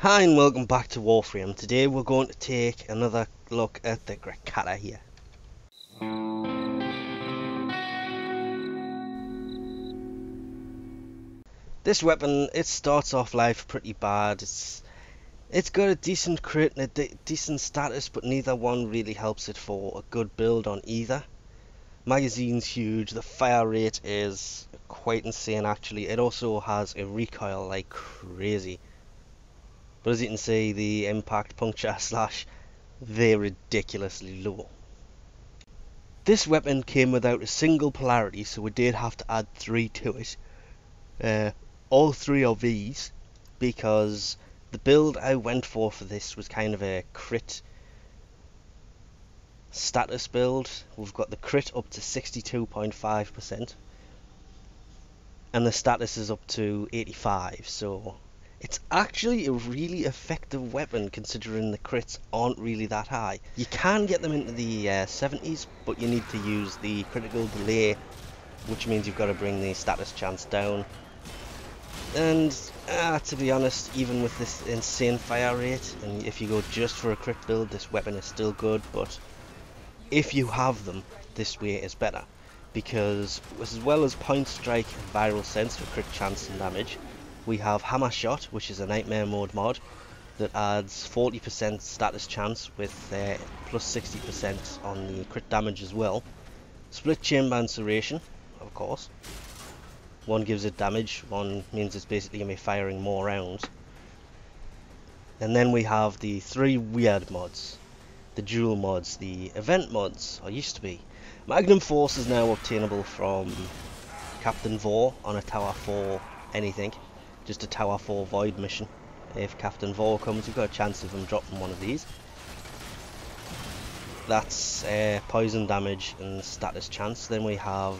Hi and welcome back to Warframe. Today we're going to take another look at the Grakata here. This weapon, it starts off life pretty bad. It's got a decent crit and a decent status, but neither one really helps it for a good build on either. Magazine's huge, the fire rate is quite insane actually. It also has a recoil like crazy. But as you can see, the impact puncture slash, they're ridiculously low. This weapon came without a single polarity, so we did have to add 3 to it. All 3 of these, because the build I went for this was kind of a crit status build. We've got the crit up to 62.5%, and the status is up to 85, so it's actually a really effective weapon considering the crits aren't really that high. You can get them into the 70s, but you need to use the critical delay, which means you've got to bring the status chance down. And to be honest, even with this insane fire rate, and if you go just for a crit build, this weapon is still good, but if you have them, this way is better. Because as well as point strike and viral sense for crit chance and damage, we have Hammer Shot, which is a Nightmare Mode mod that adds 40% status chance with plus 60% on the crit damage as well. Split Chamber Incineration, of course. One gives it damage, one means it's basically going to be firing more rounds. And then we have the 3 weird mods. The dual mods, the event mods, or used to be. Magnum Force is now obtainable from Captain Vor on a Tower 4 anything. Just a Tower 4 Void mission. If Captain Vor comes, we've got a chance of him dropping one of these. That's poison damage and status chance. Then we have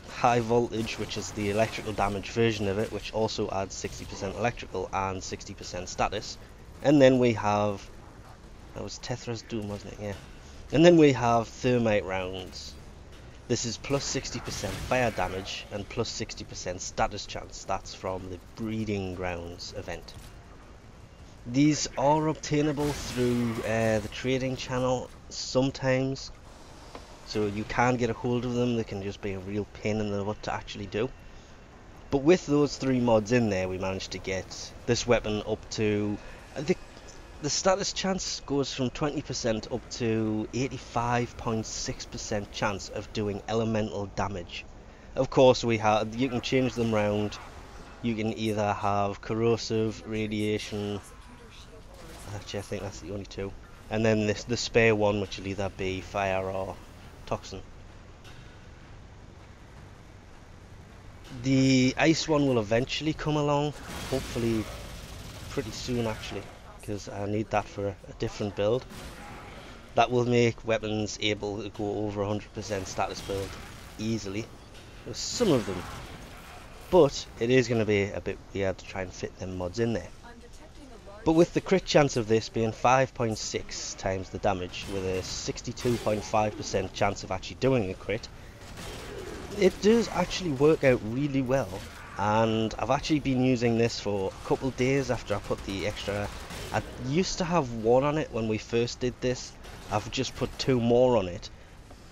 High Voltage, which is the electrical damage version of it, which also adds 60% electrical and 60% status. And then we have, that was Tethra's Doom, wasn't it? Yeah. And then we have Thermite rounds. This is plus 60% fire damage and plus 60% status chance. That's from the Breeding Grounds event. These are obtainable through the trading channel sometimes, so you can get a hold of them. They can just be a real pain in the butt to actually do. But with those 3 mods in there, we managed to get this weapon up to, I think the status chance goes from 20% up to 85.6% chance of doing elemental damage. Of course, you can change them round. You can either have corrosive, radiation. Actually, I think that's the only 2. And then the spare one, which will either be fire or toxin. The ice one will eventually come along, hopefully pretty soon actually, because I need that for a different build. That will make weapons able to go over 100% status build easily with some of them, but it is going to be a bit weird to try and fit them mods in there. But with the crit chance of this being 5.6 times the damage with a 62.5% chance of actually doing a crit, it does actually work out really well. And I've actually been using this for a couple of days after I put the extra. I used to have 1 on it when we first did this. I've just put 2 more on it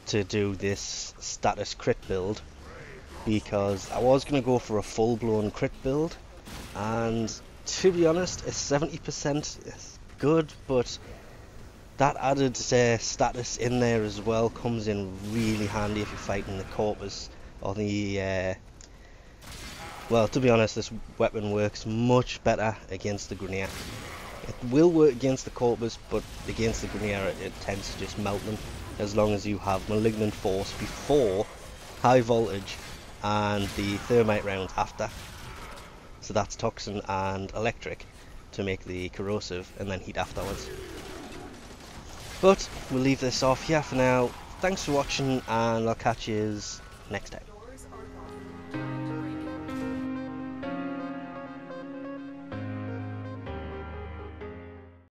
to do this status crit build, because I was going to go for a full-blown crit build, and to be honest, a 70% is good, but that added status in there as well comes in really handy if you're fighting the corpus or the well, to be honest, this weapon works much better against the Grineer. It will work against the corpus, but against the Grineer it tends to just melt them, as long as you have Malignant Force before High Voltage and the Thermite rounds after. So that's Toxin and Electric to make the corrosive, and then heat afterwards. But we'll leave this off here for now. Thanks for watching, and I'll catch you next time.